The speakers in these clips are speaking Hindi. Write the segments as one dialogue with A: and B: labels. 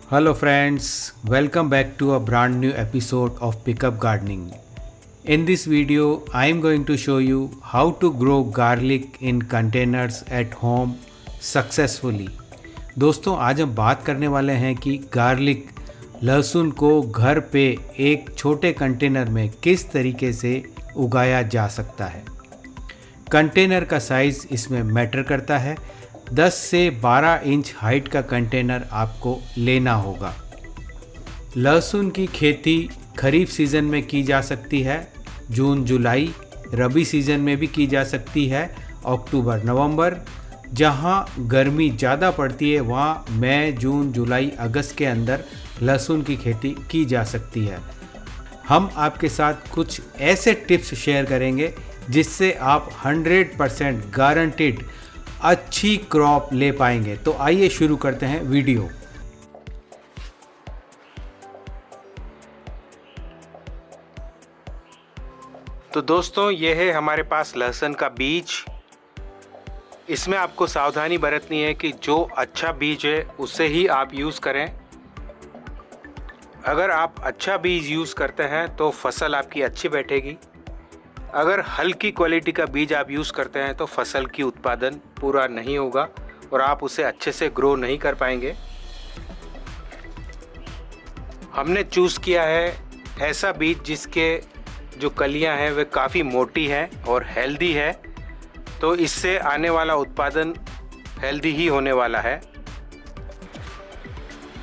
A: Hello friends, welcome back to a brand new episode of Pickup Gardening. In this video, I am going to show you how to grow garlic in containers at home successfully. दोस्तों आज हम बात करने वाले हैं कि गार्लिक लहसुन को घर पे एक छोटे कंटेनर में किस तरीके से उगाया जा सकता है। कंटेनर का साइज़ इसमें मैटर करता है। 10 से 12 इंच हाइट का कंटेनर आपको लेना होगा। लहसुन की खेती खरीफ सीज़न में की जा सकती है, जून जुलाई, रबी सीज़न में भी की जा सकती है, अक्टूबर नवंबर। जहां गर्मी ज़्यादा पड़ती है वहां मई जून जुलाई अगस्त के अंदर लहसुन की खेती की जा सकती है। हम आपके साथ कुछ ऐसे टिप्स शेयर करेंगे जिससे आप 100% गारंटीड अच्छी क्रॉप ले पाएंगे। तो आइए शुरू करते हैं वीडियो।
B: तो दोस्तों ये है हमारे पास लहसुन का बीज। इसमें आपको सावधानी बरतनी है कि जो अच्छा बीज है उसे ही आप यूज़ करें। अगर आप अच्छा बीज यूज़ करते हैं तो फसल आपकी अच्छी बैठेगी। अगर हल्की क्वालिटी का बीज आप यूज़ करते हैं तो फसल की उत्पादन पूरा नहीं होगा और आप उसे अच्छे से ग्रो नहीं कर पाएंगे। हमने चूज़ किया है ऐसा बीज जिसके जो कलियां हैं वे काफ़ी मोटी हैं और हेल्दी है, तो इससे आने वाला उत्पादन हेल्दी ही होने वाला है।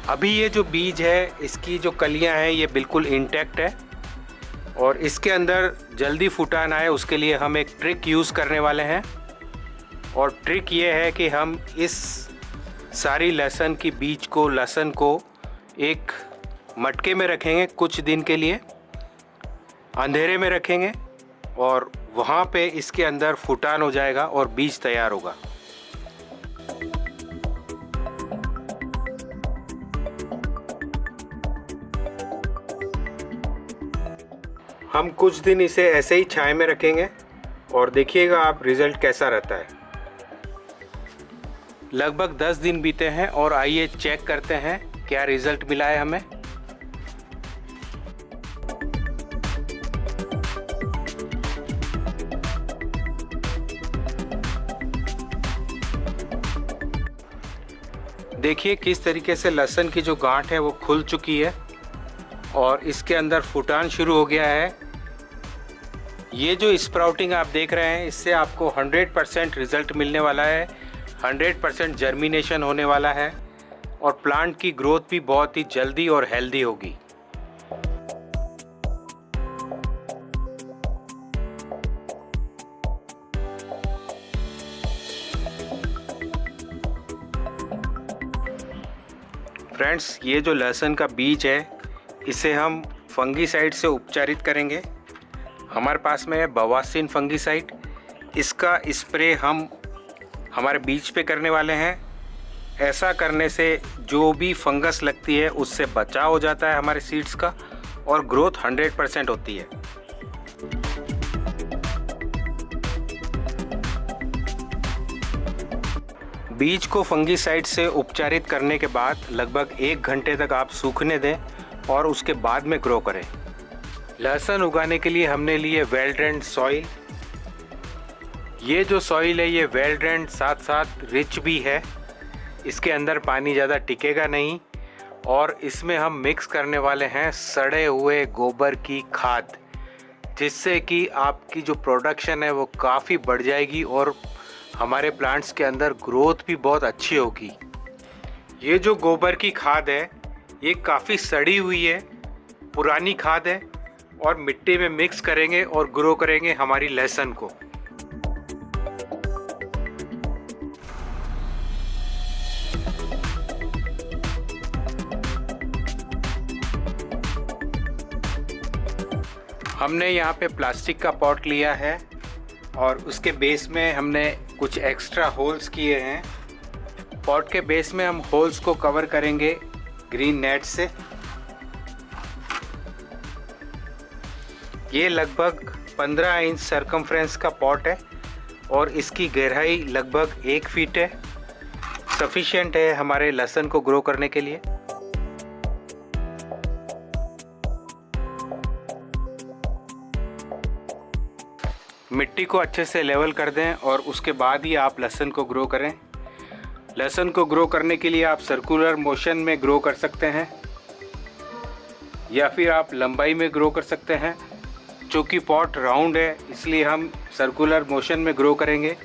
B: अभी ये जो बीज है इसकी जो कलियां हैं ये बिल्कुल इंटैक्ट है और इसके अंदर जल्दी फुटान आए उसके लिए हम एक ट्रिक यूज़ करने वाले हैं। और ट्रिक ये है कि हम इस सारी लहसुन की बीज को लहसुन को एक मटके में रखेंगे, कुछ दिन के लिए अंधेरे में रखेंगे और वहाँ पे इसके अंदर फुटान हो जाएगा और बीज तैयार होगा। हम कुछ दिन इसे ऐसे ही छाया में रखेंगे और देखिएगा आप रिज़ल्ट कैसा रहता है। लगभग 10 दिन बीते हैं और आइए चेक करते हैं क्या रिज़ल्ट मिला है हमें। देखिए किस तरीके से लहसुन की जो गांठ है वो खुल चुकी है और इसके अंदर फुटान शुरू हो गया है। ये जो स्प्राउटिंग आप देख रहे हैं इससे आपको 100% रिज़ल्ट मिलने वाला है, 100% जर्मिनेशन होने वाला है और प्लांट की ग्रोथ भी बहुत ही जल्दी और हेल्दी होगी। फ्रेंड्स ये जो लहसुन का बीज है इसे हम फंगीसाइड से उपचारित करेंगे। हमारे पास में है बवासीन फंगीसाइड। इसका स्प्रे हम हमारे बीज पे करने वाले हैं। ऐसा करने से जो भी फंगस लगती है उससे बचाव हो जाता है हमारे सीड्स का और ग्रोथ 100% होती है। बीज को फंगीसाइड से उपचारित करने के बाद लगभग 1 घंटे तक आप सूखने दें और उसके बाद में ग्रो करें। लहसुन उगाने के लिए हमने लिए वेल ड्रेन्ड सॉइल। ये जो सॉइल है ये वेल ड्रेन्ड साथ साथ रिच भी है। इसके अंदर पानी ज़्यादा टिकेगा नहीं और इसमें हम मिक्स करने वाले हैं सड़े हुए गोबर की खाद, जिससे कि आपकी जो प्रोडक्शन है वो काफ़ी बढ़ जाएगी और हमारे प्लांट्स के अंदर ग्रोथ भी बहुत अच्छी होगी। ये जो गोबर की खाद है ये काफ़ी सड़ी हुई है, पुरानी खाद है और मिट्टी में मिक्स करेंगे और ग्रो करेंगे हमारी लहसुन को। हमने यहाँ पे प्लास्टिक का पॉट लिया है और उसके बेस में हमने कुछ एक्स्ट्रा होल्स किए हैं। पॉट के बेस में हम होल्स को कवर करेंगे ग्रीन नेट से। ये लगभग 15 इंच सरकमफ्रेंस का पॉट है और इसकी गहराई लगभग 1 फीट है। सफिशिएंट है हमारे लहसुन को ग्रो करने के लिए। मिट्टी को अच्छे से लेवल कर दें और उसके बाद ही आप लहसुन को ग्रो करें। लहसुन को ग्रो करने के लिए आप सर्कुलर मोशन में ग्रो कर सकते हैं या फिर आप लंबाई में ग्रो कर सकते हैं। चूँकि पॉट राउंड है इसलिए हम सर्कुलर मोशन में ग्रो करेंगे।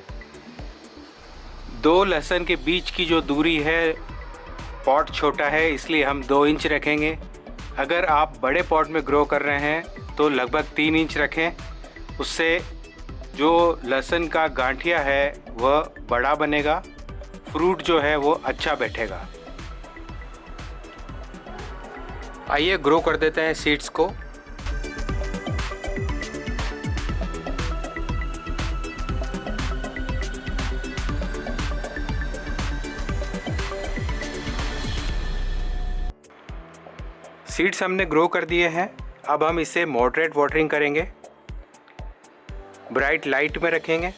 B: 2 लहसुन के बीच की जो दूरी है, पॉट छोटा है इसलिए हम 2 इंच रखेंगे। अगर आप बड़े पॉट में ग्रो कर रहे हैं तो लगभग 3 इंच रखें। उससे जो लहसुन का गांठिया है वह बड़ा बनेगा, फ्रूट जो है वो अच्छा बैठेगा। आइए ग्रो कर देते हैं सीड्स को। सीड्स हमने ग्रो कर दिए हैं। अब हम इसे मॉडरेट वाटरिंग करेंगे, ब्राइट लाइट में रखेंगे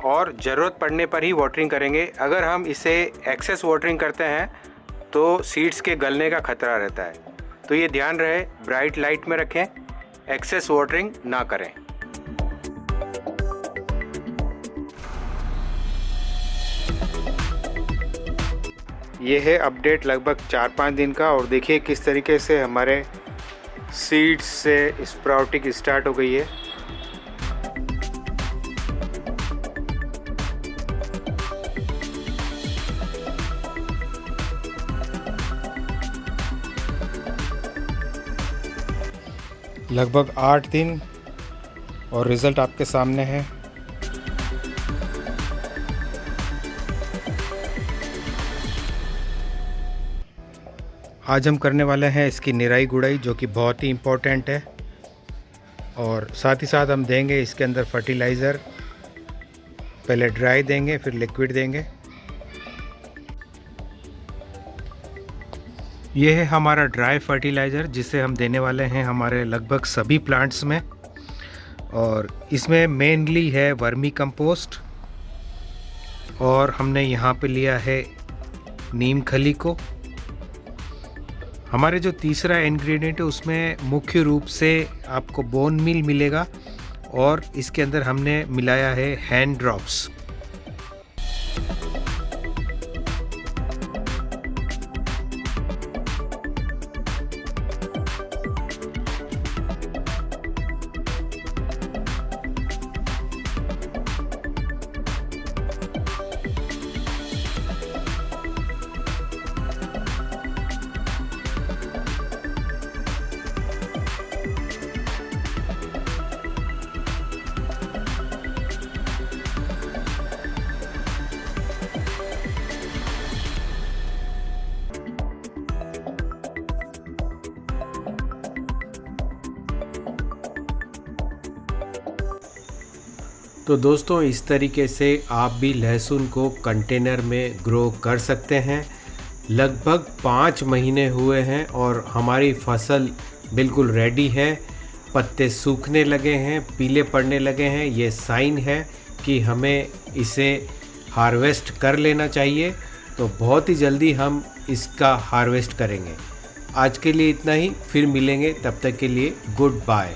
B: और ज़रूरत पड़ने पर ही वाटरिंग करेंगे। अगर हम इसे एक्सेस वाटरिंग करते हैं तो सीड्स के गलने का खतरा रहता है, तो ये ध्यान रहे ब्राइट लाइट में रखें, एक्सेस वाटरिंग ना करें। ये है अपडेट लगभग 4-5 दिन का और देखिए किस तरीके से हमारे सीड्स से स्प्राउटिंग स्टार्ट हो गई है। लगभग 8 दिन और रिज़ल्ट आपके सामने है। आज हम करने वाले हैं इसकी निराई गुड़ाई, जो कि बहुत ही इम्पोर्टेंट है, और साथ ही साथ हम देंगे इसके अंदर फर्टिलाइज़र। पहले ड्राई देंगे फिर लिक्विड देंगे। ये है हमारा ड्राई फर्टिलाइज़र जिसे हम देने वाले हैं हमारे लगभग सभी प्लांट्स में, और इसमें मेनली है वर्मी कंपोस्ट, और हमने यहाँ पे लिया है नीम खली को। हमारे जो तीसरा इंग्रेडिएंट है उसमें मुख्य रूप से आपको बोन मील मिलेगा, और इसके अंदर हमने मिलाया है हैंड ड्रॉप्स।
A: तो दोस्तों, इस तरीके से आप भी लहसुन को कंटेनर में ग्रो कर सकते हैं। लगभग 5 महीने हुए हैं और हमारी फसल बिल्कुल रेडी है। पत्ते सूखने लगे हैं, पीले पड़ने लगे हैं। ये साइन है कि हमें इसे हार्वेस्ट कर लेना चाहिए। तो बहुत ही जल्दी हम इसका हार्वेस्ट करेंगे। आज के लिए इतना ही, फिर मिलेंगे, तब तक के लिए गुड बाय।